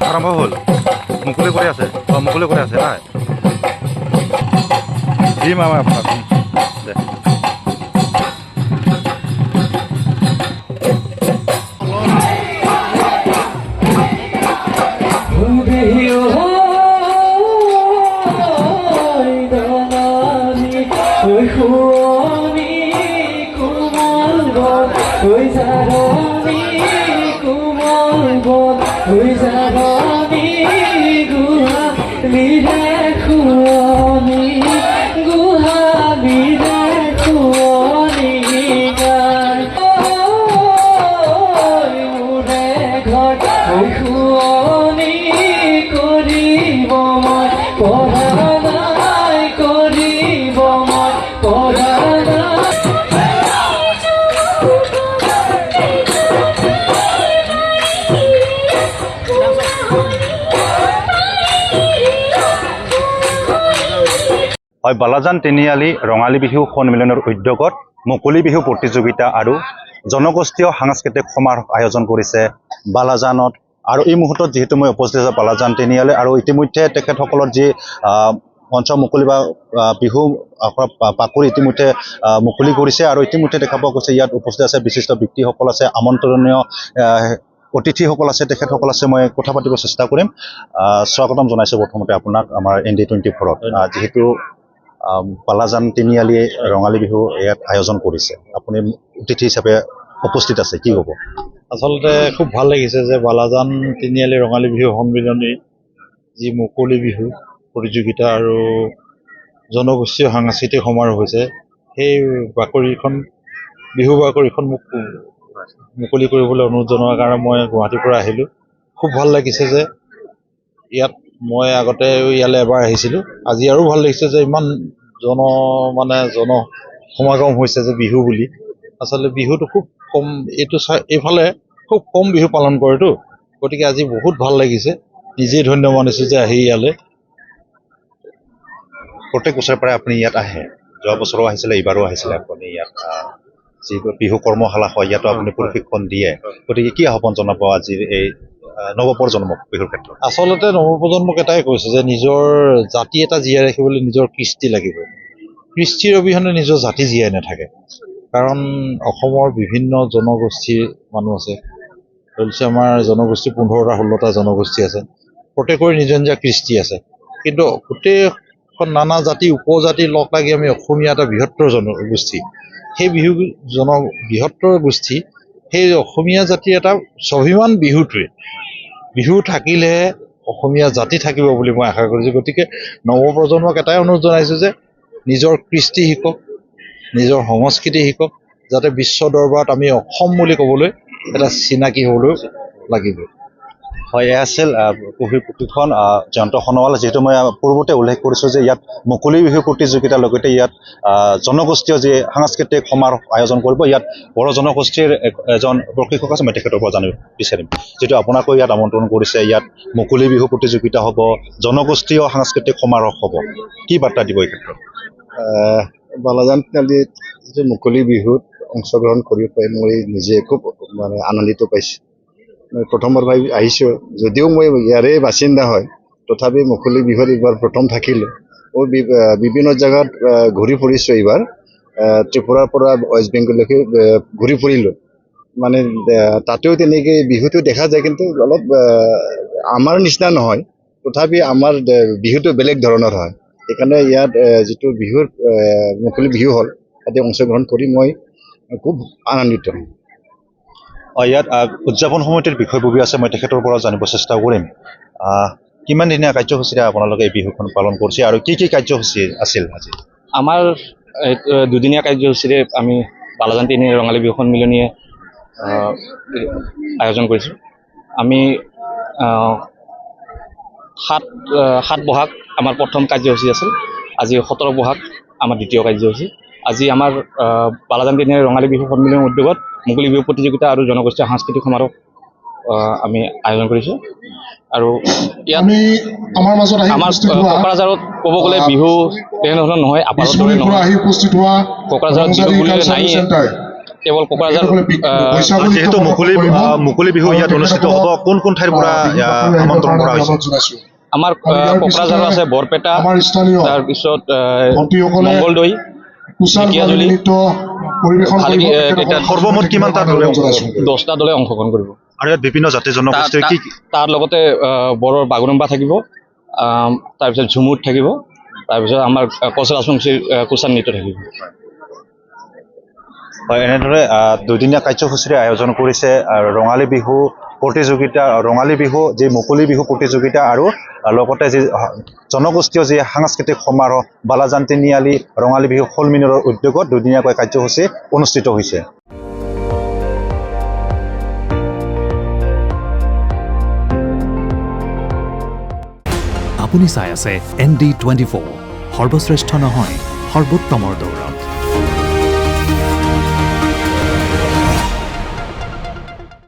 আৰম্ভ হ'ল মুকলি কৰি আছে মুকলি কৰি আছে নাই দিম আমাৰ আপোনাক দে বালাজান তিনিআলি ৰঙালী বিহু সন্মিলনৰ উদ্যোগত মুকলি বিহু প্ৰতিযোগিতা আৰু জনগোষ্ঠীয় সাংস্কৃতিক সমাৰোহ আয়োজন কৰিছে বালাজানত আৰু এই মুহূৰ্তত যেহেতু মই উপস্থিত আছো বালাজান তিনিআলি আৰু ইতিমধ্যে তেখেতসকলৰ যি মঞ্চ মুকলি বা বিহু পাকৰি ইতিমধ্যে মুকলি কৰিছে আৰু ইতিমধ্যে দেখা পোৱা গৈছে ইয়াত উপস্থিত আছে বিশিষ্ট ব্যক্তিসকল আছে আমন্ত্ৰণীয় অতিথিসকল আছে তেখেতসকল আছে মই কথা পাতিব চেষ্টা কৰিম স্বাগতম জনাইছো প্ৰথমতে আপোনাক আমাৰ ND24ত যেহেতু বালাজান তিনিআলি ৰঙালী বিহু ইয়াত আয়োজন কৰিছে আপুনি অতিথি হিচাপে উপস্থিত আছে কি ক'ব আচলতে খুব ভাল লাগিছে যে বালাজান তিনিআলি ৰঙালী বিহু সন্মিলনী যি মুকলি বিহু প্ৰতিযোগিতা আৰু জনগোষ্ঠীয় সাংস্কৃতিক সমাৰোহ হৈছে সেই বাকৰিখন বিহু বাকৰিখন মোক মুকলি কৰিবলৈ অনুৰোধ জনোৱাৰ কাৰণে মই গুৱাহাটীৰ পৰা আহিলোঁ খুব ভাল লাগিছে যে ইয়াত মই আগতে ইয়ালৈ এবাৰ আহিছিলোঁ আজি আৰু ভাল লাগিছে যে ইমান জন সমাগম হৈছে যে বিহু বুলি আচলতে বিহুটো খুব কম এইফালে খুব কম বিহু পালন কৰেতো গতিকে আজি বহুত ভাল লাগিছে নিজেই ধন্য মানিছোঁ যে আহি ইয়ালৈ প্ৰত্যেক বছৰৰ পৰাই আপুনি ইয়াত আহে যোৱা বছৰো আহিছিলে এইবাৰো আহিছিলে আপুনি ইয়াত যি বিহু কৰ্মশালা হয় ইয়াতো আপুনি প্ৰশিক্ষণ দিয়ে গতিকে কি আহ্বান জনাব আজিৰ এই নৱপ্ৰজন্মক বিহুৰ ক্ষেত্ৰত আচলতে নৱপ্ৰজন্মক এটাই কৈছে যে নিজৰ জাতি এটা জীয়াই ৰাখিবলৈ নিজৰ কৃষ্টি লাগিব কৃষ্টিৰ অবিহনে নিজৰ জাতি জীয়াই নাথাকে কাৰণ অসমৰ বিভিন্ন জনগোষ্ঠীৰ মানুহ আছে ধৰিছে আমাৰ জনগোষ্ঠী 15টা 16টা জনগোষ্ঠী আছে প্ৰত্যেকৰে নিজৰ নিজৰ কৃষ্টি আছে কিন্তু গোটেইখন নানা জাতি উপজাতি লগ লাগি আমি অসমীয়া এটা বৃহত্তৰ জনগোষ্ঠী সেই বৃহত্তৰ গোষ্ঠী সেই অসমীয়া জাতিৰ এটা স্বাভিমান বিহু থাকিলেহে অসমীয়া জাতি থাকিব বুলি মই আশা কৰিছোঁ গতিকে নৱপ্ৰজন্মক এটাই অনুৰোধ জনাইছোঁ যে নিজৰ কৃষ্টি শিকক নিজৰ সংস্কৃতি শিকক যাতে বিশ্ব দৰবাৰত আমি অসম বুলি ক'বলৈ এটা চিনাকি হ'বলৈ লাগিব হয় এয়া আছিল প্ৰশিক্ষণ জয়ন্ত সোণোৱাল যেহেতু মই পূৰ্বতে উল্লেখ কৰিছোঁ যে ইয়াত মুকলি বিহু প্ৰতিযোগিতাৰ লগতে ইয়াত জনগোষ্ঠীয় যি সাংস্কৃতিক সমাৰোহ আয়োজন কৰিব ইয়াত বড়ো জনগোষ্ঠীৰ এজন প্ৰশিক্ষক আছে মই তেখেতৰ পৰা জানিব বিচাৰিম যিটো আপোনাকো ইয়াত আমন্ত্ৰণ কৰিছে ইয়াত মুকলি বিহু প্ৰতিযোগিতা হ'ব জনগোষ্ঠীয় সাংস্কৃতিক সমাৰোহ হ'ব কি বাৰ্তা দিব এই ক্ষেত্ৰত বালাজান তিনিআলিত যিটো মুকলি বিহুত অংশগ্ৰহণ কৰি পাই মই নিজে খুব আনন্দিত পাইছোঁ প্ৰথমবাৰ আহিছোঁ যদিও মই ইয়াৰে বাসিন্দা হয় তথাপি মুকলি বিহুত এইবাৰ প্ৰথম থাকিলোঁ মই বিভিন্ন জেগাত ঘূৰি ফুৰিছোঁ এইবাৰ ত্ৰিপুৰাৰ পৰা ৱেষ্ট বেংগললৈকে ঘূৰি ফুৰিলোঁ তাতেও তেনেকৈ বিহুটো দেখা যায় কিন্তু অলপ আমাৰ নিচিনা নহয় তথাপি আমাৰ বিহুটো বেলেগ ধৰণৰ হয় সেইকাৰণে ইয়াত যিটো বিহুৰ মুকলি বিহু হ'ল তাতে অংশগ্ৰহণ কৰি মই খুব আনন্দিত ইয়াত উদযাপন সমিতিৰ বিষয়ববী আছে, মই তেখেতৰ পৰা জানিব চেষ্টা কৰিম। কিমান দিনীয়া কাৰ্যসূচীৰে আপোনালোকে এই বিহুখন পালন কৰিছে আৰু কি কাৰ্যসূচী আছিল আজি? আমাৰ দুদিনীয়া কাৰ্যসূচীৰে আমি বালাজান তিনি ৰঙালী বিহু সন্মিলনীয়ে আয়োজন কৰিছোঁ। আমি 7 বহাগ আমাৰ প্ৰথম কাৰ্যসূচী আছিল, আজি 17 বহাগ আমাৰ দ্বিতীয় কাৰ্যসূচী। আজি আমাৰ বালাজান তিনি ৰঙালী বিহু সন্মিলনৰ উদ্যোগত মুকলি বিহু প্ৰতিযোগিতা আৰু জনগোষ্ঠীয় সাংস্কৃতিক সমাৰোহ আমি আয়োজন কৰিছোঁ। আৰু ইয়াত আমাৰ কোকৰাঝাৰত ক'ব গ'লে বিহু তেনেধৰণৰ নহয়, আপাৰৰ দৰে নহয়। কোকৰাঝাৰত বিহু বুলিলে নাইয়ে, কেৱল কোকৰাঝাৰ যিহেতু মুকলি বিহু ইয়াত অনুষ্ঠিত হ'ব, কোন ঠাইৰ পৰা আমন্ত্ৰণ কৰা হৈছে? আমাৰ কোকৰাঝাৰত আছে বৰপেটা, তাৰপিছত মংগলদৈ, ঢেকীয়াজুলি, সৰ্বমুঠ কিমান তাত 10টা দলে অংশগ্ৰহণ কৰিব। আৰু ইয়াত বিভিন্ন জাতি জনগোষ্ঠীৰ কি তাৰ লগতে বড়োৰ বাগুৰুম্বা থাকিব, তাৰপিছত ঝুমুৰ থাকিব, তাৰপিছত আমাৰ কচ ৰাজবংশীৰ কুচান নৃত্য থাকিব। এনেদৰে দুদিনীয়া কাৰ্যসূচীৰে আয়োজন কৰিছে ৰঙালী বিহু প্ৰতিযোগিতা, ৰঙালী বিহু যি মুকলি বিহু প্ৰতিযোগিতা আৰু লগতে যি জনগোষ্ঠীয় যি সাংস্কৃতিক সমাৰোহ বালাজান তিনিআলি ৰঙালী বিহু সন্মিলনৰ উদ্যোগত দুদিনীয়াকৈ কাৰ্যসূচী অনুষ্ঠিত হৈছে। আপুনি চাই আছে ND24, সৰ্বশ্ৰেষ্ঠ নহয় সৰ্বোত্তমৰ দৌৰ।